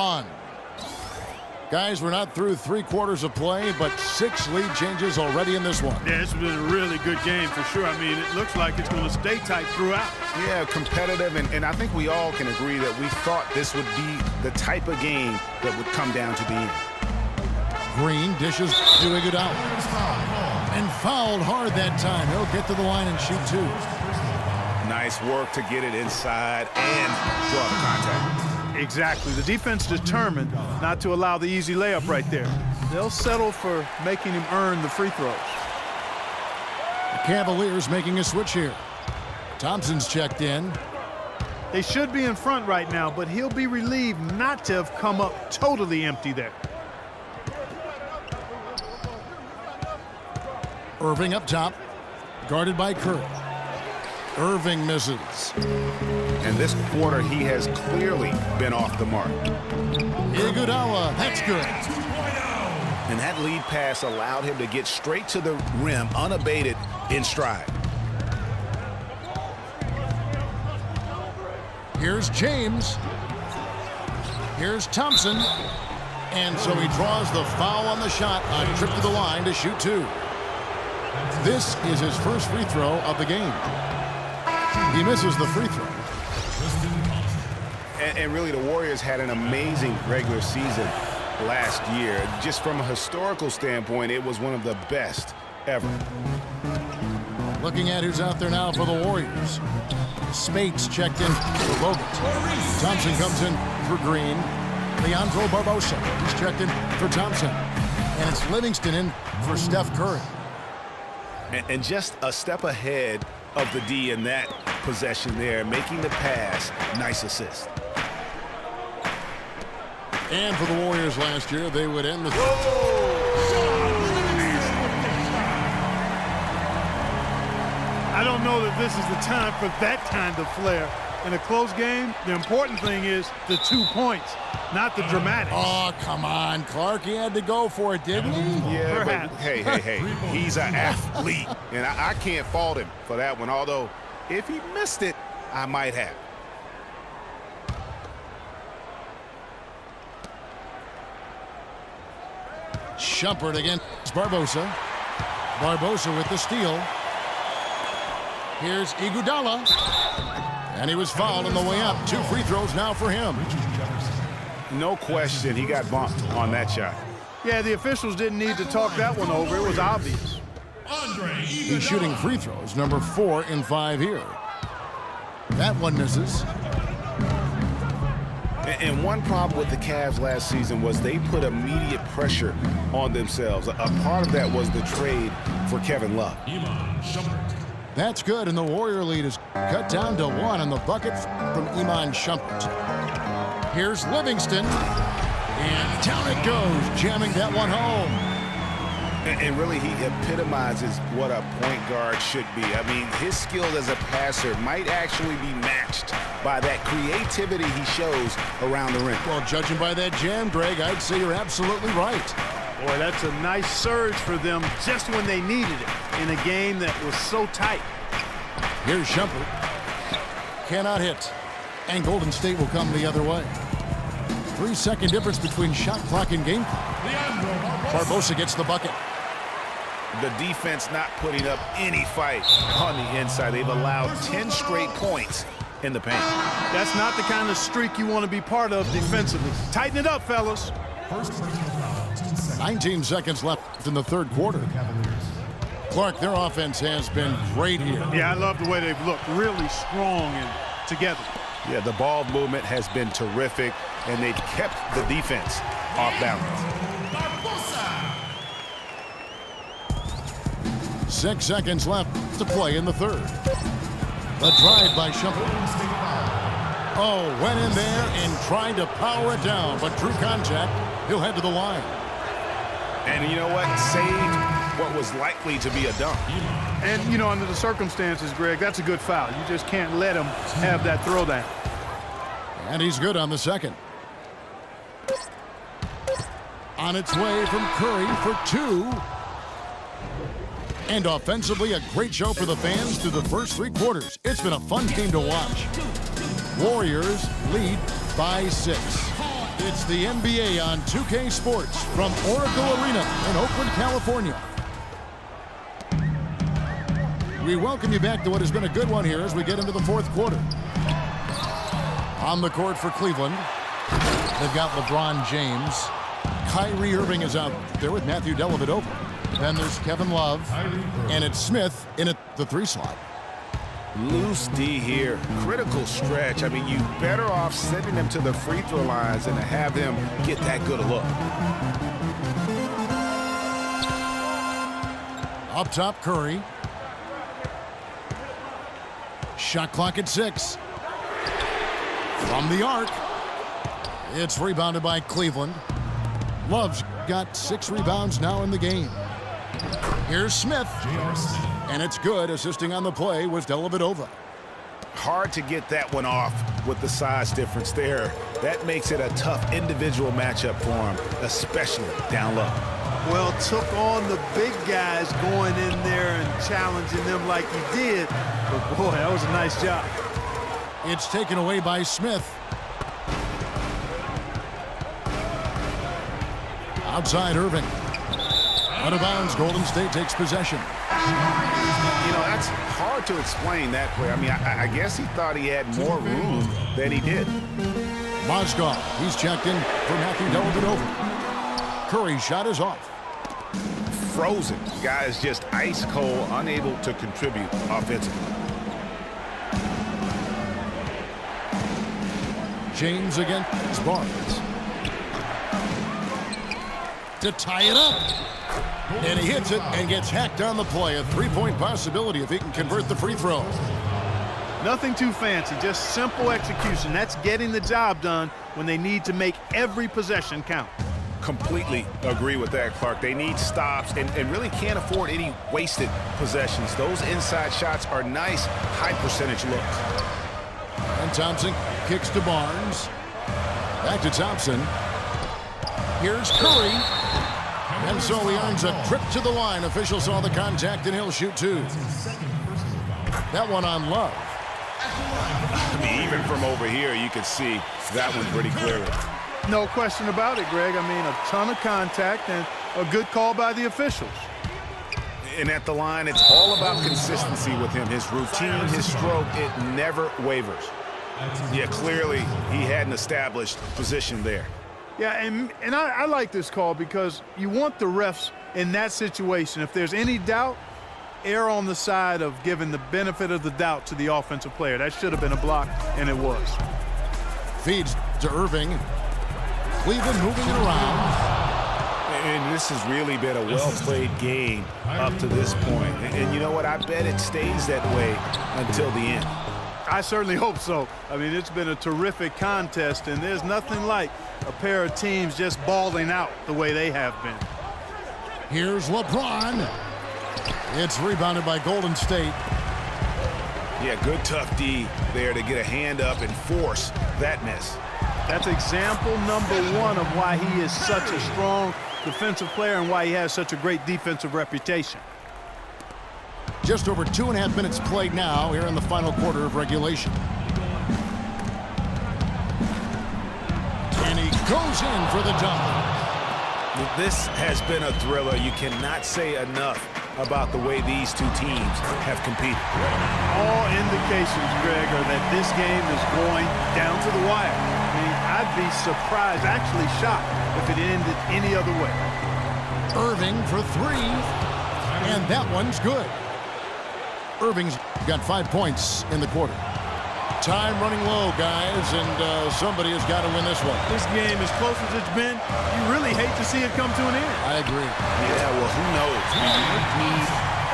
On. Guys, we're not through 3 quarters of play, but 6 lead changes already in this one. Yeah, it's been a really good game for sure. I mean, it looks like it's going to stay tight throughout. Yeah, competitive, and I think we all can agree that we thought this would be the type of game that would come down to the end. Green dishes to Iguodala. And fouled hard that time. He'll get to the line and shoot 2. Nice work to get it inside and draw the contact. Exactly. The defense determined not to allow the easy layup right there. They'll settle for making him earn the free throws. The Cavaliers making a switch here. Thompson's checked in. They should be in front right now, but he'll be relieved not to have come up totally empty there. Irving up top, guarded by Curry. Irving misses. And this quarter, he has clearly been off the mark. Iguodala, that's good. And that lead pass allowed him to get straight to the rim unabated in stride. Here's James. Here's Thompson. And so he draws the foul on the shot on trip to the line to shoot 2. This is his first free throw of the game. He misses the free throw. And really, the Warriors had an amazing regular season last year. Just from a historical standpoint, it was one of the best ever. Looking at who's out there now for the Warriors. Spates checked in for Bogut. Thompson comes in for Green. Leandro Barbosa, he's checked in for Thompson. And it's Livingston in for Steph Curry. And just a step ahead of the D in that possession there, making the pass. Nice assist. And for the Warriors last year, they would end the... I don't know that this is the time for that kind of flair. In a close game, the important thing is the 2 points, not the dramatics. Oh, come on, Clark. He had to go for it, didn't he? Yeah, but hey. He's an athlete, and I can't fault him for that one. Although, if he missed it, I might have. Shumpert against Barbosa. Barbosa with the steal. Here's Iguodala. And he was fouled on the way up. 2 free throws now for him. No question, he got bumped on that shot. Yeah, the officials didn't need to talk that one over. It was obvious. He's shooting free throws, number 4 in 5 here. That one misses. And one problem with the Cavs last season was they put immediate pressure on themselves. A part of that was the trade for Kevin Love. That's good, and the Warrior lead is cut down to 1 on the bucket from Iman Shumpert. Here's Livingston, and down it goes, jamming that one home. And really, he epitomizes what a point guard should be. I mean, his skill as a passer might actually be matched by that creativity he shows around the rim. Well, judging by that jam, Greg, I'd say you're absolutely right. Boy, that's a nice surge for them just when they needed it in a game that was so tight. Here's Shumpert. Cannot hit. And Golden State will come the other way. 3-second difference between shot clock and game clock. Barbosa gets the bucket. The defense not putting up any fight on the inside. They've allowed 10 straight points in the paint. That's not the kind of streak you want to be part of defensively. Tighten it up, fellas. 19 seconds left in the 3rd quarter. Clark, their offense has been great here. Yeah, I love the way they've looked. Really strong and together. Yeah, the ball movement has been terrific, and they've kept the defense off balance. 6 seconds left to play in the 3rd. The drive by Shumpert. Oh, went in there and tried to power it down, but drew contact. He'll head to the line. And you know what? Saved what was likely to be a dunk. And, you know, under the circumstances, Greg, that's a good foul. You just can't let him have that throwdown. And he's good on the 2nd. On its way from Curry for 2. And offensively, a great show for the fans through the first 3 quarters. It's been a fun game to watch. Warriors lead by 6. It's the NBA on 2K Sports from Oracle Arena in Oakland, California. We welcome you back to what has been a good one here as we get into the fourth quarter. On the court for Cleveland, they've got LeBron James. Kyrie Irving is out there with Matthew Dellavedova. Then there's Kevin Love, and it's Smith in at the 3 slot. Loose D here. Critical stretch. I mean, you better off sending them to the free throw lines than to have them get that good a look. Up top, Curry. Shot clock at 6. From the arc. It's rebounded by Cleveland. Love's got 6 rebounds now in the game. Here's Smith. And it's good. Assisting on the play was Dellavedova. Hard to get that one off with the size difference there. That makes it a tough individual matchup for him, especially down low. Well, took on the big guys going in there and challenging them like he did. But, boy, that was a nice job. It's taken away by Smith. Outside Irving. Out of bounds, Golden State takes possession. You know, that's hard to explain that play. I mean, I guess he thought he had more room than he did. Mozgov, he's checked in for Matthew Dellavedova. Curry's shot is off. Frozen. Guy is just ice cold, unable to contribute offensively. James against Barnes. To tie it up. And he hits it and gets hacked on the play. A 3-point possibility if he can convert the free throw. Nothing too fancy, just simple execution. That's getting the job done when they need to make every possession count. Completely agree with that, Clark. They need stops and really can't afford any wasted possessions. Those inside shots are nice, high-percentage looks. And Thompson kicks to Barnes. Back to Thompson. Here's Curry. And so he earns a trip to the line. Official saw the contact, and he'll shoot 2. That one on Love. I mean, even from over here, you could see that one pretty clearly. No question about it, Greg. I mean, a ton of contact and a good call by the officials. And at the line, it's all about consistency with him. His routine, his stroke, it never wavers. Yeah, clearly he had an established position there. Yeah, and I like this call because you want the refs in that situation. If there's any doubt, err on the side of giving the benefit of the doubt to the offensive player. That should have been a block, and it was. Feeds to Irving. Cleveland moving it around. And this has really been a well-played game up to this point. And you know what? I bet it stays that way until the end. I certainly hope so. I mean, it's been a terrific contest, and there's nothing like a pair of teams just balling out the way they have been. Here's LeBron. It's rebounded by Golden State. Yeah, good tough D there to get a hand up and force that miss. That's example number 1 of why he is such a strong defensive player and why he has such a great defensive reputation. Just over 2.5 minutes played now here in the final quarter of regulation. And he goes in for the dunk. This has been a thriller. You cannot say enough about the way these two teams have competed. All indications, Greg, are that this game is going down to the wire. I mean, I'd be surprised, actually shocked, if it ended any other way. Irving for 3. And that one's good. Irving's got 5 points in the quarter. Time running low, guys, and somebody has got to win this one. This game, as close as it's been, you really hate to see it come to an end. I agree. Yeah, well, who knows? We might need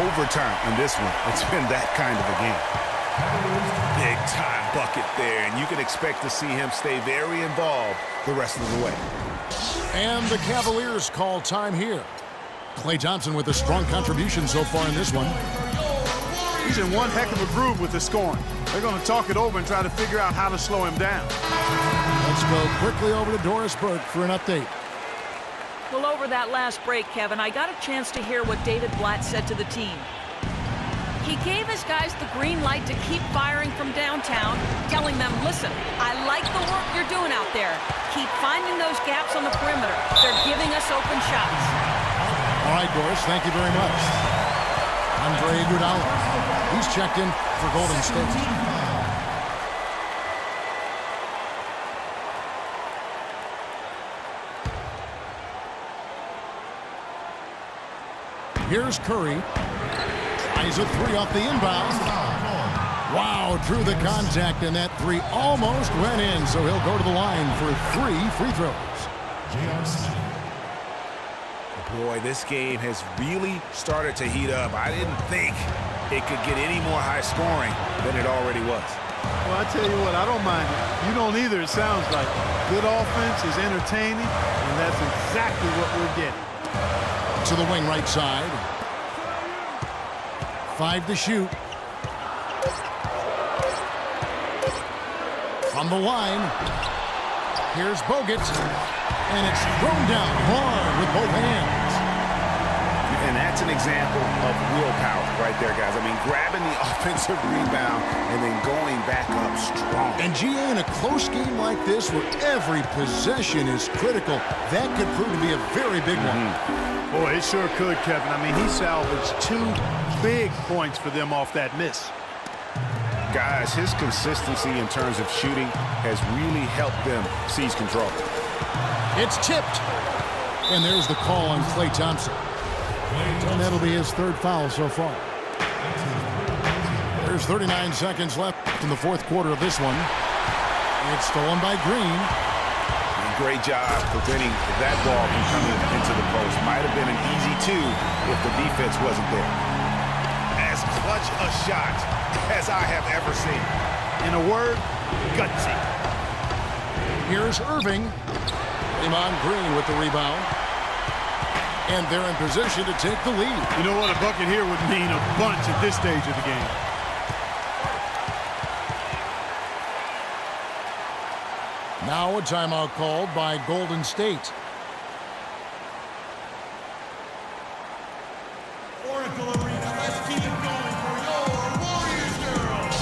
overtime in this one. It's been that kind of a game. Big time bucket there, and you can expect to see him stay very involved the rest of the way. And the Cavaliers call time here. Klay Thompson with a strong contribution so far in this one. He's in one heck of a groove with the scoring. They're going to talk it over and try to figure out how to slow him down. Let's go quickly over to Doris Burke for an update. Well, over that last break, Kevin, I got a chance to hear what David Blatt said to the team. He gave his guys the green light to keep firing from downtown, telling them, listen, I like the work you're doing out there. Keep finding those gaps on the perimeter. They're giving us open shots. All right, Doris, thank you very much. Andre Iguodala. He's checked in for Golden State. Here's Curry. Tries a three off the inbound. Wow, drew the contact, and that three almost went in, so he'll go to the line for 3 free throws. Boy, this game has really started to heat up. I didn't think it could get any more high scoring than it already was. Well, I tell you what, I don't mind it. You don't either, it sounds like. Good offense is entertaining, and that's exactly what we're getting. To the wing right side. 5 to shoot. From the line. Here's Bogut. And it's thrown down hard with both hands. And that's an example of willpower right there, guys. I mean, grabbing the offensive rebound and then going back up strong. And GA, in a close game like this where every possession is critical, that could prove to be a very big one. Boy, it sure could, Kevin. I mean, he salvaged 2 big points for them off that miss. Guys, his consistency in terms of shooting has really helped them seize control. It's tipped. And there's the call on Klay Thompson. And that'll be his 3rd foul so far. There's 39 seconds left in the 4th quarter of this one. It's stolen by Green. Great job preventing that ball from coming into the post. Might have been an easy 2 if the defense wasn't there. As clutch a shot as I have ever seen. In a word, gutsy. Here's Irving. Draymond Green with the rebound. And they're in position to take the lead. You know what? A bucket here would mean a bunch at this stage of the game. Now a timeout called by Golden State. Oracle Arena, let's keep it going for your Warriors girls.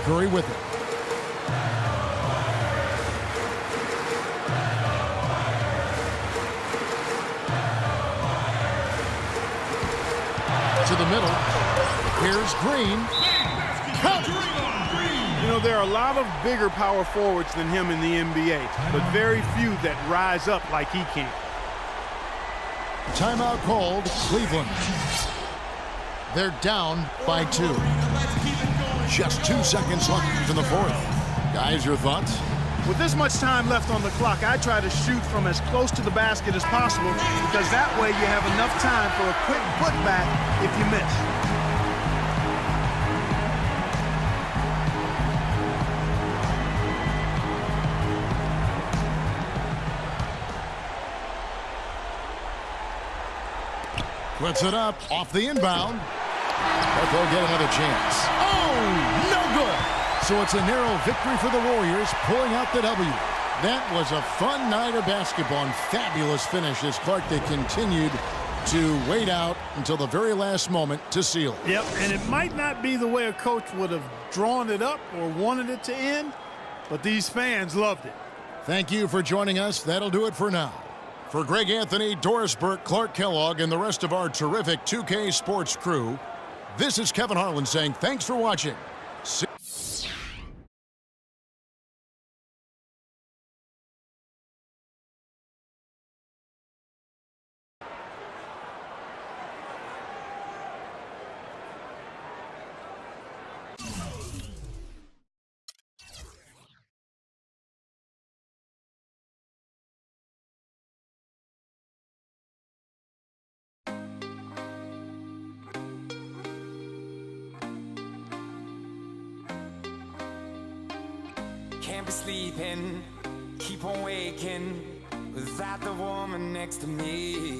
Curry with it. To the middle. Here's Green. Count. You know, there are a lot of bigger power forwards than him in the NBA, but very few that rise up like he can. Timeout called Cleveland. They're down by 2. Just 2 seconds left in the 4th. Guys, your thoughts? With this much time left on the clock, I try to shoot from as close to the basket as possible because that way you have enough time for a quick putback if you miss. Puts it up off the inbound. But they'll get another chance. Oh, no good. So it's a narrow victory for the Warriors, pulling out the W. That was a fun night of basketball and fabulous finish as Clark, they continued to wait out until the very last moment to seal it. Yep, and it might not be the way a coach would have drawn it up or wanted it to end, but these fans loved it. Thank you for joining us. That'll do it for now. For Greg Anthony, Doris Burke, Clark Kellogg, and the rest of our terrific 2K Sports crew, this is Kevin Harlan saying thanks for watching. Can't be sleeping, keep on waking without the woman next to me.